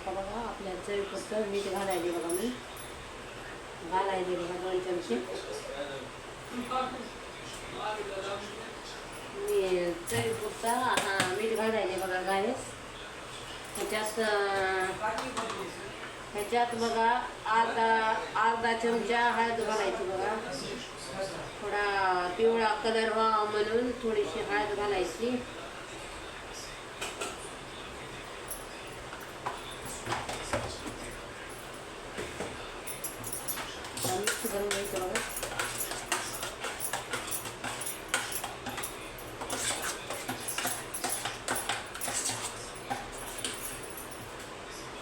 आता बघा आपल्या चवीपुरतं मीठ घालायचे बघा. मी घालायचे बघा 2 चमचे. मी चवीपुरता आता मीठ घालायचे बघा गायस. ह्याच्यात बघा अर्धा चमचा हळद घालायची बघा. थोडा पिवळा कलर व्हावा म्हणून थोडीशी हळद घालायची. मिक्स करून घ्यायचं बघा.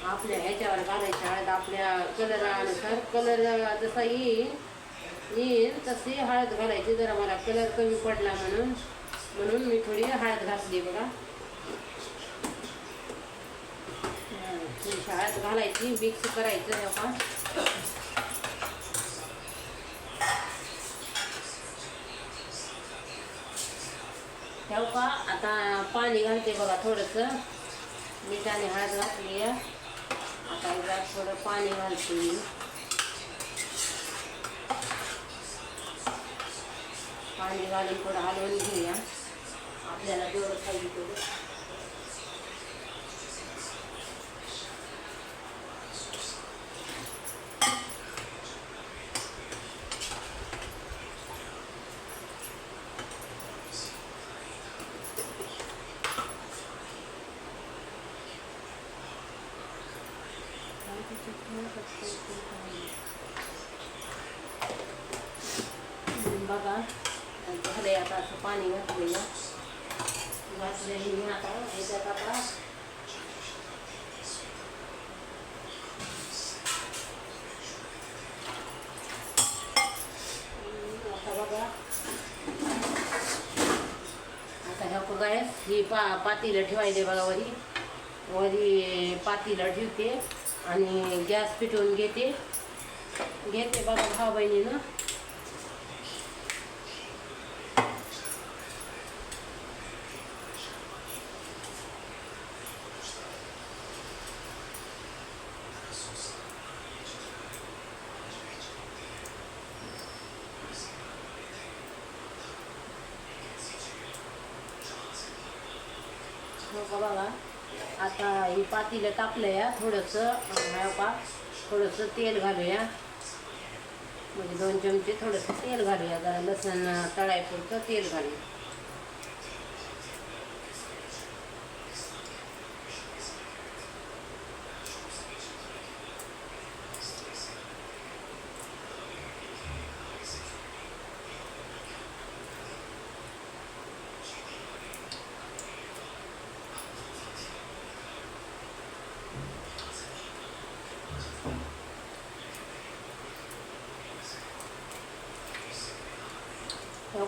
आपल्या ह्याच्यावर घालायच्या हळद आपल्या कलरानुसार. कलर जसा येईल तशी हळद घालायची. जरा मला कलर कमी पडला म्हणून मी थोडी हळद घातली बघा. थोडीशी हळद घालायची, मिक्स करायचं हे का. ठेव का. आता पाणी घालते बघा थोडंसं. मिठाने हळद घातली आहे. आता यात थोडं पाणी घालते. पाणी घालून थोडं हलवून घेऊया. आपल्याला जेवढं पाहिजे तेवढं. बघा झालंय. आता असं पाणी घातलेलं आता ह्याच्यात आता बघा. आता ह्या गॅस ही पातीला ठेवायचे बघा. वरी पातीला ठेवते आणि गॅस पेटवून घेते बघा भाऊ बहिणीनं. बघा आता ही पातीला तापलंय. थोडंसं तेल घालूया. म्हणजे 2 चमचे थोडंसं तेल घालूया. जरा लसूण तळायपुरतं तेल घालूया.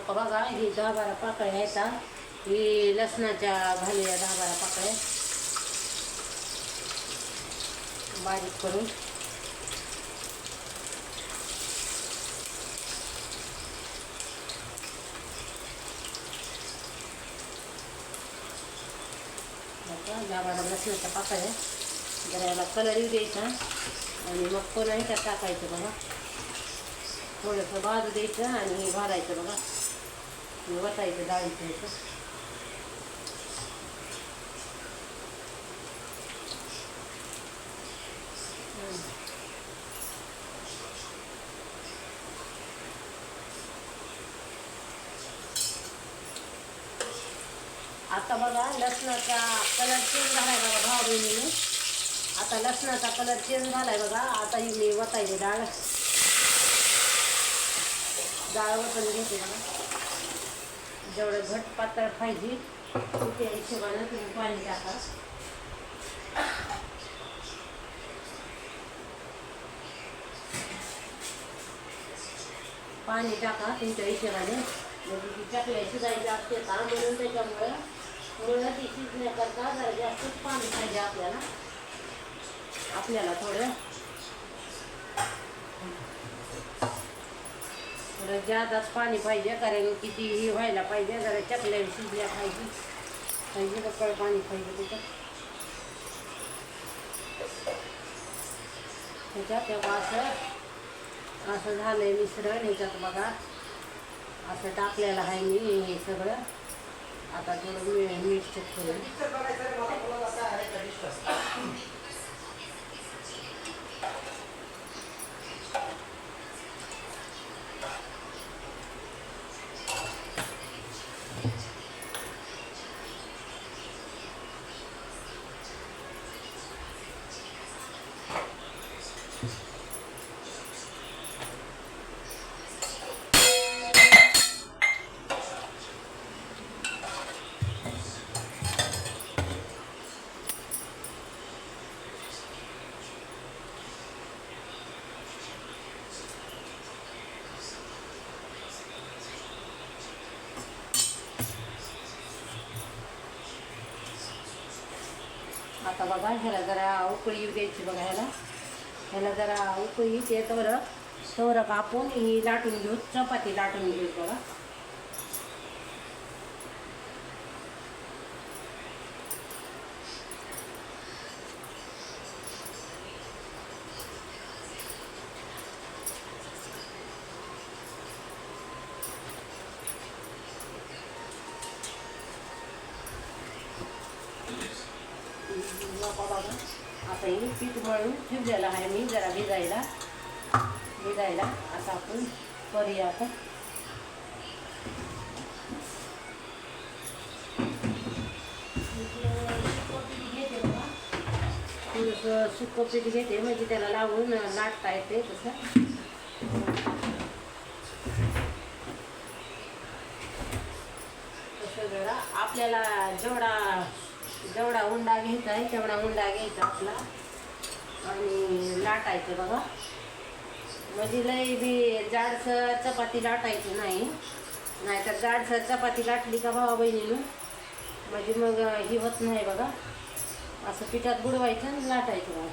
बघा ही 10-12 पाकळ्या येतात. ही लसणाच्या घालूया 10-12 पाकळ्या बारीक करून. बघा 10-12 लसणाच्या पाकळ्या. जरा याला कलर येऊ द्यायचा आणि मग पुन्हा ह्याच्यात टाकायचं बघा. थोडंसं भाजू द्यायचं आणि घालायचं बघा. वतायचं डाळीचं ह्याचं. आता बघा लसणाचा कलर चेंज झालाय बघा भाऊ बहिणीने. आता लसणाचा कलर चेंज झालाय बघा. आता ही मी वतायची डाळ वतून घेते बघा. जेवढं घट पातळ पाहिजे त्या हिशोबानं तुम्ही पाणी टाका. पाणी टाका तुमच्या हिशोबाने. म्हणजे ती चकल्या शिजायची असते का म्हणून त्याच्यामुळं मुळं ती शिजण्याकरता जरा जास्तच पाणी पाहिजे आपल्याला थोडं जादाच पाणी पाहिजे. कारण कितीही व्हायला पाहिजे. जरा चकल्या शिजल्या पाहिजे. बक्कळ पाणी पाहिजे त्याच्यात. ह्याच्यात तेव्हा असं असं झालंय मिश्रण. ह्याच्यात बघा असं टाकलेलं आहे मी हे सगळं. आता थोडं मीठ चेक करून आता बघा ह्याला जरा उकळी येऊ द्यायची बघा. ह्याला जरा उकळी येते तर कापून ही लाटून घेऊ. चपाती लाटून घेऊ बघा. बघा आता ही पीठ मळून ठेवलेलं आहे मी जरा भिजायला. आता आपण करूया. आता थोडंसं सुकं पीठ घेते म्हणजे त्याला लावून लाटता येते तसं. तसं जरा आपल्याला जेवढा उंडा घ्यायचा आहे तेवढा उंडा घ्यायचा आपला आणि लाटायचं बघा. म्हणजे लई बी जाडसर चपाती लाटायची नाही. नाहीतर जाडसर चपाती लाटली का भावा बहिणीनं म्हणजे मग ही होत नाही बघा. असं पिठात बुडवायचं आणि लाटायचं बघा.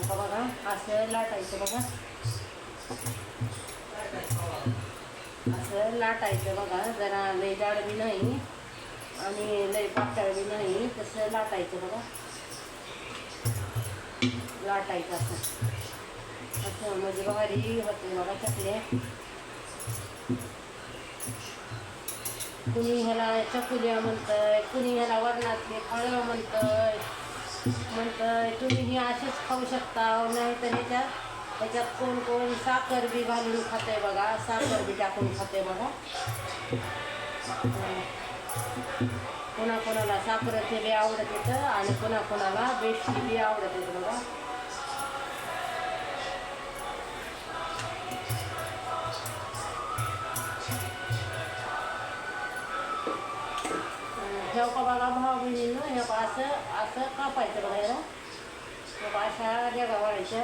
बघा असं लाटायचं बघा. असं लाटायचं बघा. जरा लई जाड बी नाही आणि लई पातळ बी नाही. तसं लाटायचं बघा. लाटायचं असं म्हणजे भारी होते बघा चकल्या. कुणी ह्याला चकुल्या म्हणतंय, कुणी ह्याला वरणातले फळं म्हणतंय. तुम्ही ही असेच खाऊ शकता. नाही तर ह्याच्यात कोण साखर बी घालून खाते बघा. साखर बी टाकून खाते बघा. कोणाला साखरेचे बी आवडत येतं आणि कोणाला बेस्टी बी आवडत येतं बघा. ठेव का बघा भाऊ बहिणीनं. हे असं कापायचं बघा. ह्याला अशा देगा वाढायच्या.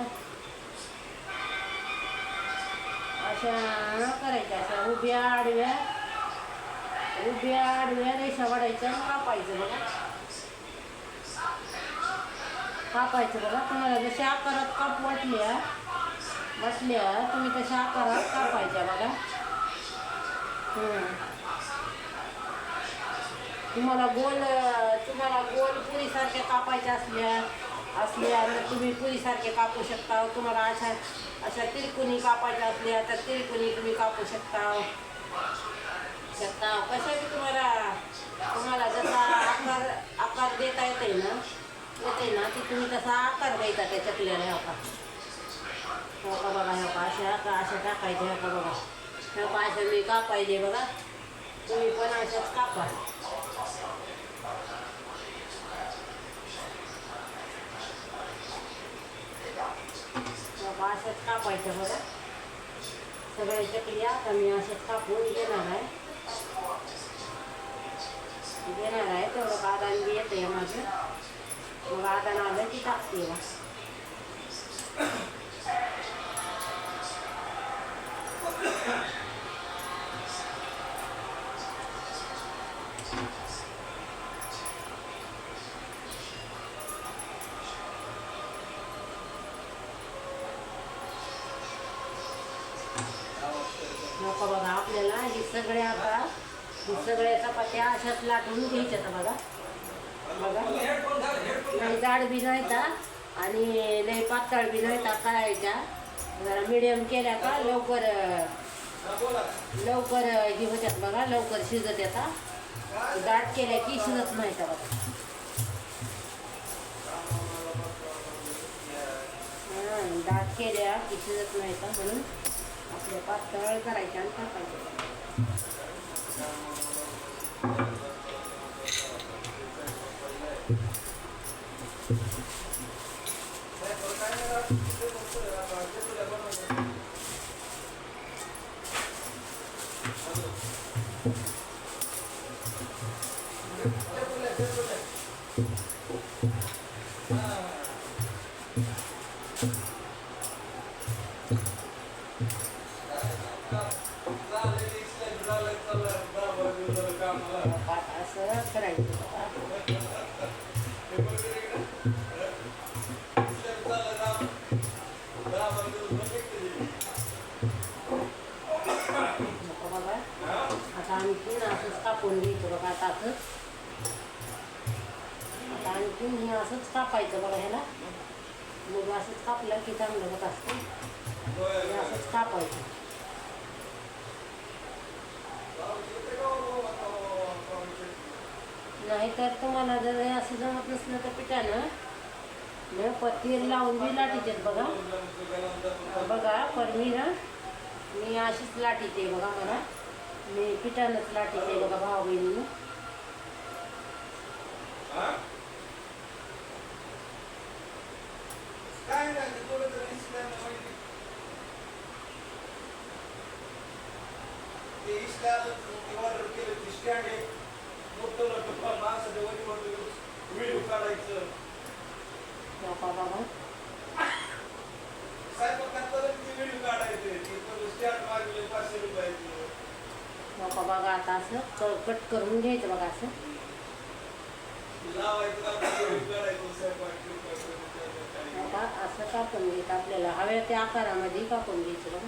अशा करायच्या. अशा उभ्या आडव्या रेषा वाढायच्या. कापायचं बघा. तुम्हाला जशा आकारात काप वाटल्या तुम्ही तशा आकारात कापायच्या बघा. तुम्हाला गोल पुरीसारख्या कापायच्या असल्या तर तुम्ही पुरीसारखे कापू शकता. तुम्हाला अशा तिरकुणी कापायच्या असल्या तर तिरकुणी तुम्ही कापू शकता. कशा बी तुम्हाला जसा आकार देता येते ना की तुम्ही तसा आकार द्यायचा त्या चकल्याला. हो का बघा. अशा टाकायच्या. बघा अशा मी कापायचे बघा. तुम्ही पण अशाच कापा. अशाच कापायचं बघा. सगळ्या चकल्या आता मी अशाच कापून देणार आहे. तेवढं आदान बी येतं आहे माझं. मग आदान आलं की टाकते. सगळे आता ही सगळ्या चपात्या अशाच लाटून घ्यायच्या आता बघा बघा. नाही जाड बी नाहीता आणि लई पातळ बी नाहीता करायच्या. जरा मिडियम केल्या का लवकर लवकर हे होत्यात बघा, लवकर शिजत येतात. दाट केल्या की शिजत नाही बघा. दाट केल्या की शिजत नाही का म्हणून आपल्या पातळ करायच्या आणि टाकायच्या. असं करायचं बघा. आता आणखीन असंच कापून घ्यायचं बघा. आता आणखीन हे असंच कापायचं बघा. ह्याला मग असंच कापलं की चांगलं होत असतं. हे असंच कापायचं. नाहीतर तुम्हाला जर असं जमत नसलं तर पिठानं तेल लावून बी लाटीचे बघा बघा. पण मी अशीच लाटीते बघा. मला मी पिठानंच लाटीते बघा भाऊ बहिणीनं. बघा आता असं कट करून घ्यायचं बघा. असं बघा असं कापून घ्यायचं. आपल्याला हव्या त्या आकारामध्ये कापून घ्यायचं बघा.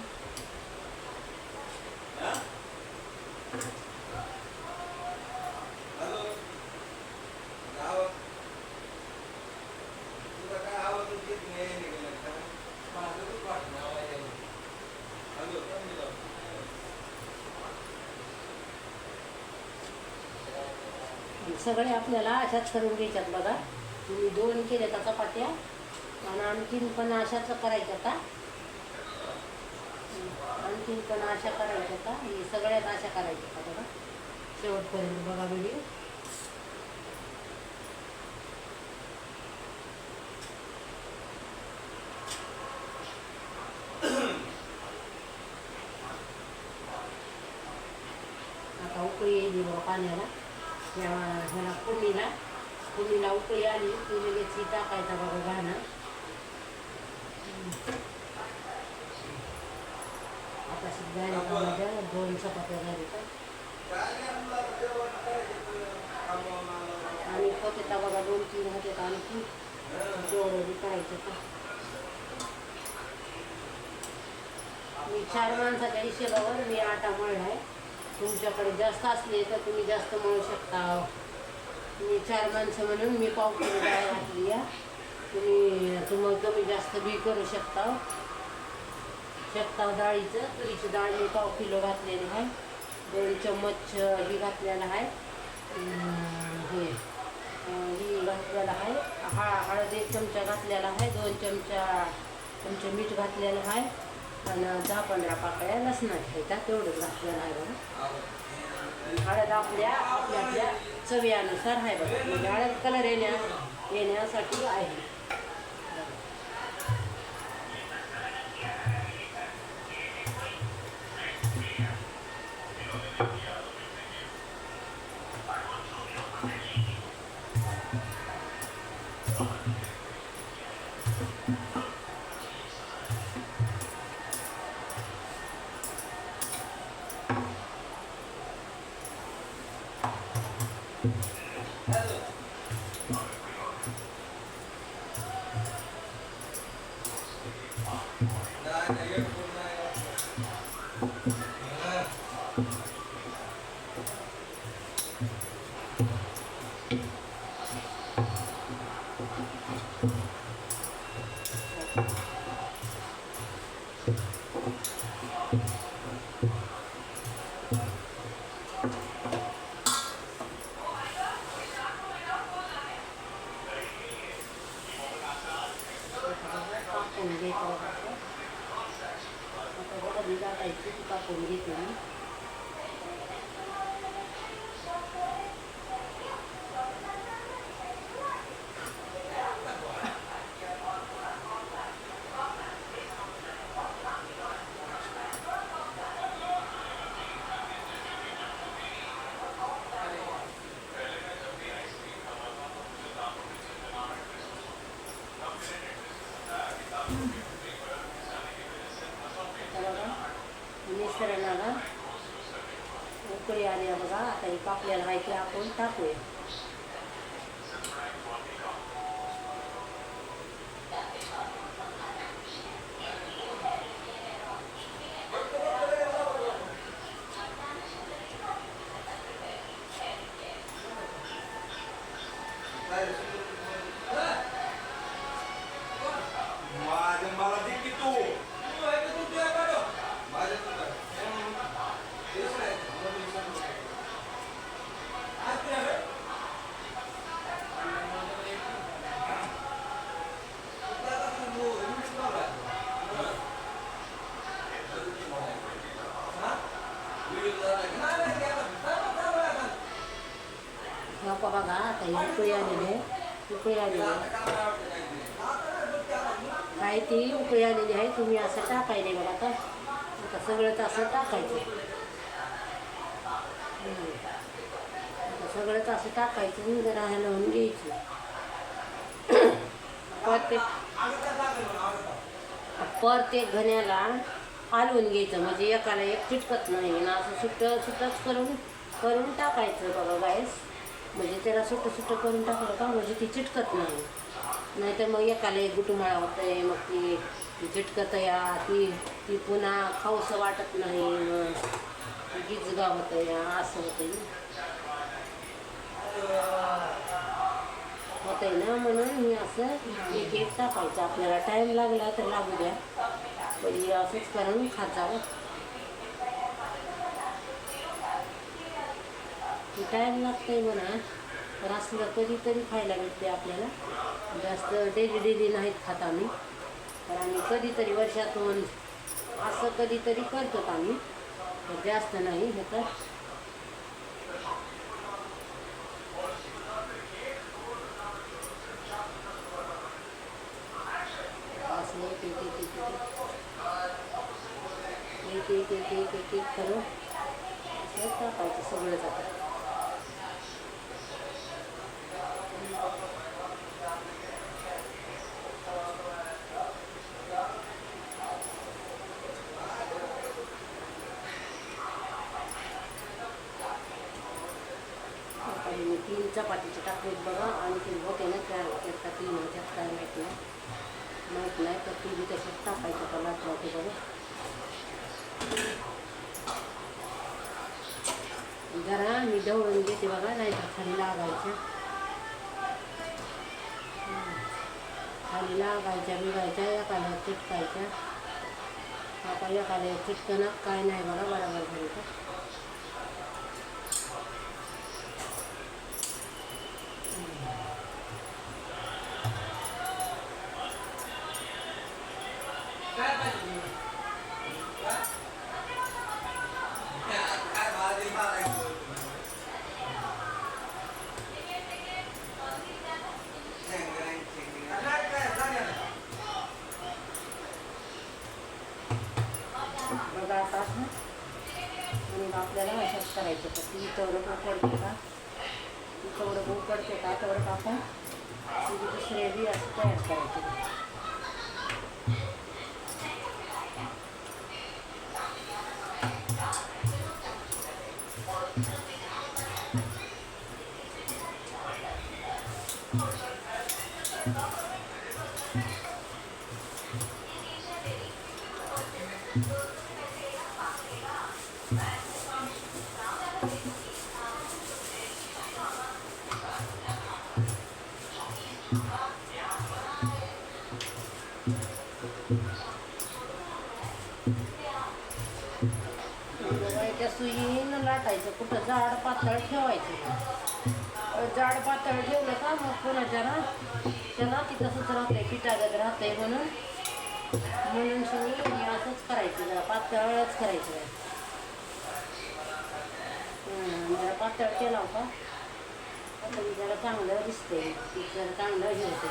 सगळे आपल्याला अशाच करून घ्यायच्यात बघा. तुम्ही 2 केल्या का चपात्या आणि आणखीन पण अशाच करायच्या का. आणखीन पण अशा करायच्या का. हे सगळ्यात अशा करायच्या का बघा. शेवटपर्यंत बघा व्हिडिओ. आता उकळी येईल बघा पाण्याला. ह्याला कुणीला उकळी आली की लगेच टाकायचा बघा घाणं. आता झाल्या 2 चपात्या झाल्या आणि होते तर बघा 2-3 होते आणखी जेवढं बी करायचं का. मी 4 माणसाच्या हिशोबावर मी आटा मळला आहे. तुमच्याकडे जास्त असले तर तुम्ही जास्त मळू शकता. मी 4 माणसं म्हणून मी पाव किलो डाळ घातली आहे. तुम्ही कमी जास्त बी करू शकता. डाळीचं तुरीची डाळ मी पाव किलो घातलेली आहे. 2 चम्मच ही घातलेलं आहे. ही घातलेलं आहे. हळद 1 चमचा घातलेला आहे. 2 चमचे मीठ घातलेलं आहे. आणि 10-15 पाकळ्या लसणाच्या तेवढंच घातलेलं आहे बघा. हळद आपल्या चवीनुसार आहे बघा. म्हणजे हळद कलर येण्यासाठी आहे. कापून घ्यायचं बघा. आता बघा मी टाकायची ती कापून घेते मी. मिश्रणाला उकळी आली बघा. आता ही कापल्याला आहे ते आपण टाकूया. नको बघा आता ही उकळी आलेली आहे. उकळी आलेली आहे काय ती उकळी आलेली आहे. तुम्ही असं टाकायला बघा. आता सगळं असं टाकायचं. आता सगळं असं टाकायचं. जरा हलवून घ्यायचं. प्रत्येक घण्याला हलवून घ्यायचं म्हणजे एकाला एक चिटकत नाही ना. असं सुटच करून टाकायचं बघा गॅस. म्हणजे त्याला सुटं करून टाकलं का म्हणजे ती चिटकत नाही. नाहीतर मग एकाला एक गुटुमाळा होतं आहे. मग ती चिटकत या ती पुन्हा खाऊसं वाटत नाही. मग गिजगा होतं या असं होतं ना. म्हणून मी असं एक एक टाकायचं. आपल्याला टाईम लागला तर लागू द्या. पण असंच करून खात जावं. टाईम लागतंय म्हणा पण असलं कधीतरी खायला भेटते आपल्याला. जास्त डेली नाहीत खात आम्ही. तर आम्ही कधीतरी वर्षातून असं कधीतरी करतो आम्ही. जास्त नाही हे तर. असं एक करून असं टाकायचं सगळं जातं. मी 3 चपातीचे टाकलेत बघा. आणि ते होते ना त्या 3 ह्याच्यात काय माहीत नाही. तर ती बी तशात टाकायचं का लागलं ते बघा. जरा मी ढवळून घेते बघा. नाही तर खाली लागायच्या बिगायच्या एकाला चिटकायच्या. आता एकाला चिटकणं काय नाही बघा. बरोबर झाली का. बघा आता आणि आपल्याला अशाच करायचं. तर ती तेवढं उकडते का तेवढं आपण दुसरे बी असं तयार करायचं. लाटायचं, कुठं जाड पातळ ठेवायचं. जाड पातळ ठेवलं का मग कोणाच्या ना त्याला ती तसंच राहतंय, पिठागत राहतंय म्हणून सगळं मी असंच करायचं, जरा पातळच करायचं. जरा पातळ केला का आता जरा चांगलं दिसतंय, ती जरा चांगलं हे होतं,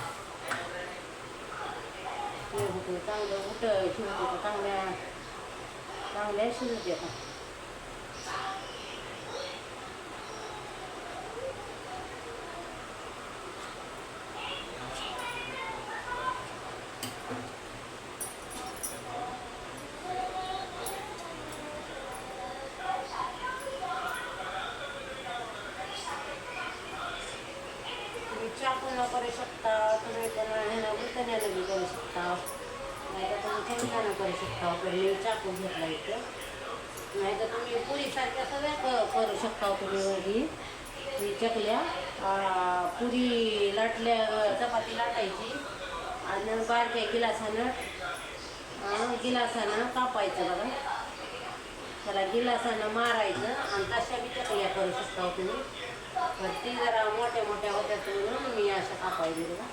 चांगलं शिवतो चांगल्या शिजते का. चाकूला करू शकता तुम्ही, पण ह्यानं गुंतण्यानं बी करू शकता, नाही तर तुम्ही चमच्यानं करू शकता. पण मी चाकू घेतला इथं, नाही तर तुम्ही पुरीसारख्या सगळ्या करू शकता. तुम्ही ही चकल्या पुरी लाटल्या, चपाती लाटायची आणि बारक्या गिलासानं कापायचं बघा, त्याला गिलासानं मारायचं आणि तशा बी चकल्या करू शकता तुम्ही. पण ती जरा मोठ्या मोठ्या होत्या म्हणून मी अशा कापायची बघा.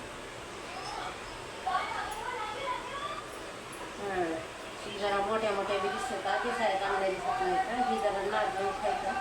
ती जरा मोठ्या मोठ्या बी दिसतात, दिसायला चांगल्या दिसत नाही का, ही जरा नाजून खायचं.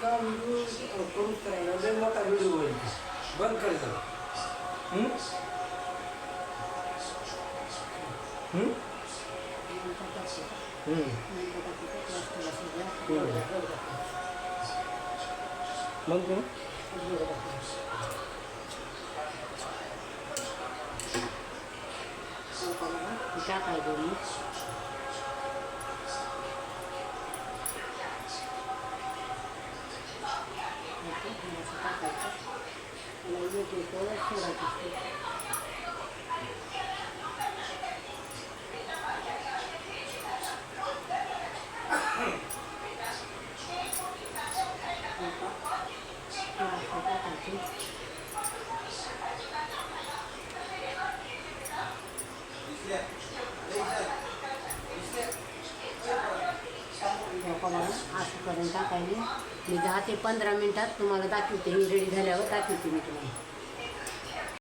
काम करून करायला लय मोठा व्हिडिओ होईल, बंद करायचा. बंद करू टाकायचं. टाकायले. मी 10 ते 15 मिनटात तुम्हाला दाखवते, ही रेडी झाल्यावर दाखवते मी तुम्हाला.